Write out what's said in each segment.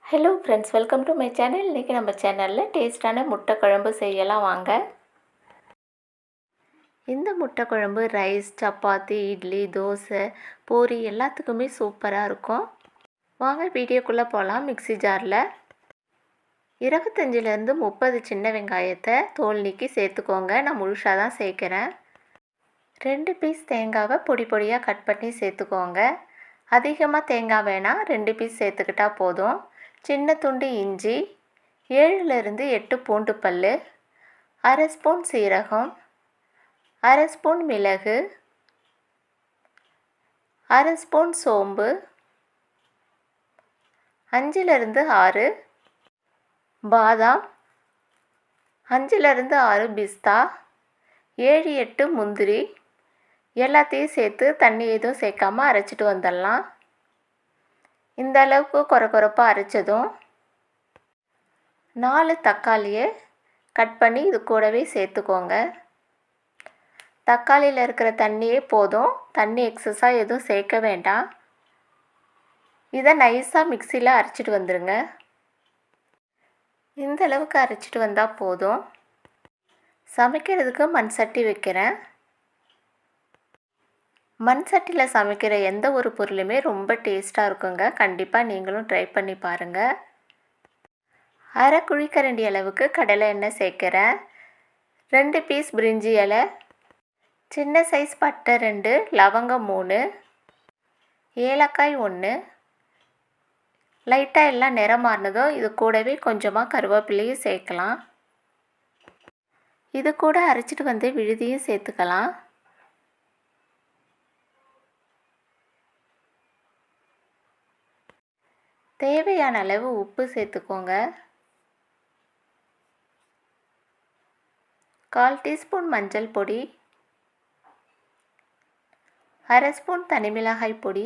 Hello friends, welcome to my channel. இன்றைக்கி நம்ம சேனலில் டேஸ்டான முட்டை குழம்பு செய்யலாம் வாங்க. இந்த முட்டை குழம்பு ரைஸ், சப்பாத்தி, இட்லி, தோசை, பூரி எல்லாத்துக்குமே சூப்பராக இருக்கும். வாங்க வீடியோக்குள்ளே போகலாம். மிக்ஸி ஜாரில் 25லேருந்து 30 சின்ன வெங்காயத்தை தோல் நீக்கி சேர்த்துக்கோங்க. நான் முழுசாக தான் சேர்க்குறேன். 2 பீஸ் தேங்காவை பொடி பொடியாக கட் பண்ணி சேர்த்துக்கோங்க. அதிகமாக தேங்காய் வேணாம், 2 பீஸ் சேர்த்துக்கிட்டால் போதும். சின்ன துண்டு இஞ்சி, 7லேருந்து 8 பூண்டு பல், அரை ஸ்பூன் சீரகம், அரை ஸ்பூன் மிளகு, அரை ஸ்பூன் சோம்பு, 5லேருந்து 6 பாதாம், 5லேருந்து 6 பிஸ்தா, 7-8 முந்திரி எல்லாத்தையும் சேர்த்து தண்ணி எதுவும் சேர்க்காமல் அரைச்சிட்டு வந்துடலாம். இந்த அளவுக்கு கொரப்பாக அரைச்சதும் 4 தக்காளியை கட் பண்ணி இது கூடவே சேர்த்துக்கோங்க. தக்காளியில் இருக்கிற தண்ணியே போதும், தண்ணி எக்ஸஸாக எதுவும் சேர்க்க வேண்டாம். இதை நைஸாக மிக்சியில் அரைச்சிட்டு வந்துடுங்க. இந்த அளவுக்கு அரைச்சிட்டு வந்தால் போதும். சமைக்கிறதுக்கு மண் சட்டி வைக்கிறேன். மண் சட்டியில் சமைக்கிற எந்த ஒரு பொருளுமே ரொம்ப டேஸ்ட்டாக இருக்குங்க. கண்டிப்பாக நீங்களும் ட்ரை பண்ணி பாருங்கள். அரை குழிக்கரண்டி அளவுக்கு கடலை எண்ணெய் சேர்க்குறேன். 2 பீஸ் பிரிஞ்சி இலை, சின்ன சைஸ் பட்டை 2, லவங்கம் 3, ஏலக்காய் 1. லைட்டாக எல்லாம் நிறம் மாறினதும் இது கூடவே கொஞ்சமாக கருவேப்பிலையும் சேர்க்கலாம். இது கூட அரைச்சிட்டு வந்து விழுதியும் சேர்த்துக்கலாம். தேவையான அளவு உப்பு சேர்த்துக்கோங்க. 1/4 டீஸ்பூன் மஞ்சள் பொடி, அரை ஸ்பூன் தனிமிளகாய் பொடி,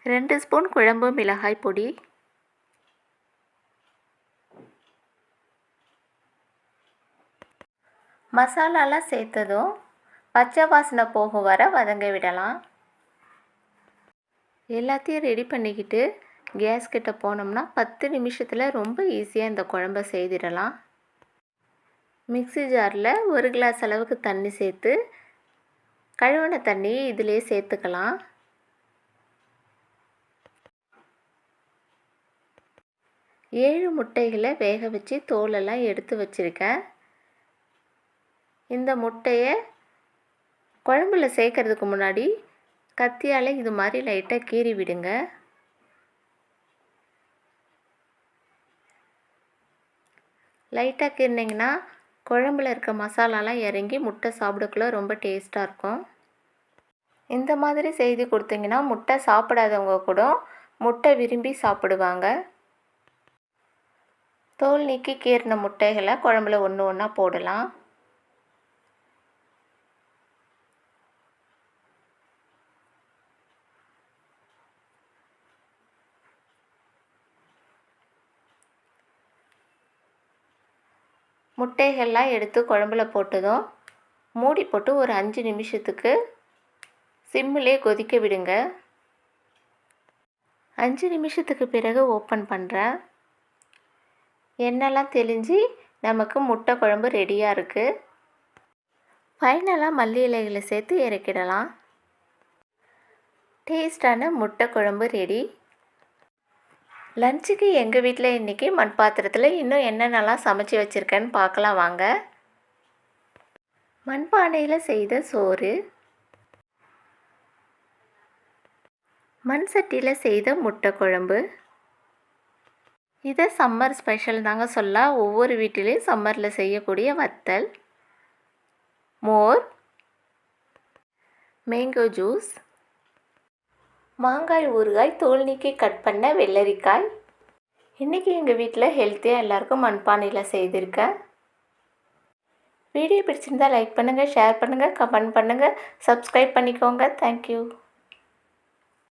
2 ஸ்பூன் குழம்பு மிளகாய் பொடி, மசாலாலாம் சேர்த்ததும் பச்சை வாசனை போகும் வர வதங்க விடலாம். எல்லாத்தையும் ரெடி பண்ணிக்கிட்டு கேஸ் கிட்ட போனோம்னா 10 நிமிஷத்தில் ரொம்ப ஈஸியாக இந்த குழம்ப செய்திடலாம். மிக்ஸி ஜாரில் 1 கிளாஸ் அளவுக்கு தண்ணி சேர்த்து கழுவின தண்ணியை இதிலே சேர்த்துக்கலாம். ஏழு முட்டைகளை வேக வச்சு தோலெல்லாம் எடுத்து வச்சுருக்கேன். இந்த முட்டையை குழம்புல சேர்க்கறதுக்கு முன்னாடி கத்தியால் இது மாதிரி லைட்டாக கீறி விடுங்க. லைட்டாக கீறினீங்கன்னா குழம்புல இருக்க மசாலாலாம் இறங்கி முட்டை சாப்பிடக்குள்ள ரொம்ப டேஸ்ட்டாக இருக்கும். இந்த மாதிரி செய்து கொடுத்தீங்கன்னா முட்டை சாப்பிடாதவங்க கூட முட்டை விரும்பி சாப்பிடுவாங்க. தோல் நீக்கி கீறின முட்டைகளை குழம்புல ஒன்று ஒன்றா போடலாம். முட்டைகள்லாம் எடுத்து குழம்புல போட்டதும் மூடி போட்டு ஒரு 5 நிமிஷத்துக்கு சிம்மிலே கொதிக்க விடுங்க. 5 நிமிஷத்துக்கு பிறகு ஓப்பன் பண்ணுறேன். எண்ணெய்லாம் தெளிஞ்சு நமக்கு முட்டை குழம்பு ரெடியாக இருக்குது. ஃபைனலாக மல்லி இலைகளை சேர்த்து இறக்கிடலாம். டேஸ்டான முட்டை குழம்பு ரெடி. லஞ்சுக்கு எங்கள் வீட்டில் இன்றைக்கி மண் பாத்திரத்தில் இன்னும் என்னென்னலாம் சமைச்சி வச்சுருக்கேன்னு பார்க்கலாம் வாங்க. மண்பானையில் செய்த சோறு, மண் சட்டியில் செய்த முட்டை குழம்பு. இதை சம்மர் ஸ்பெஷல் தாங்க சொல்லலாம். ஒவ்வொரு வீட்டிலையும் சம்மரில் செய்யக்கூடிய வத்தல், மோர், மேங்கோ ஜூஸ், மாங்காய் ஊறுகாய், தோல் நீக்கி கட் பண்ண வெள்ளரிக்காய். இன்றைக்கி எங்கள் வீட்டில் ஹெல்த்தியாக எல்லாருக்கும் மண்பானையில் செய்திருக்கேன். வீடியோ பிடிச்சிருந்தால் லைக் பண்ணுங்கள், ஷேர் பண்ணுங்கள், கமெண்ட் பண்ணுங்கள், சப்ஸ்கிரைப் பண்ணிக்கோங்க. தேங்க்யூ.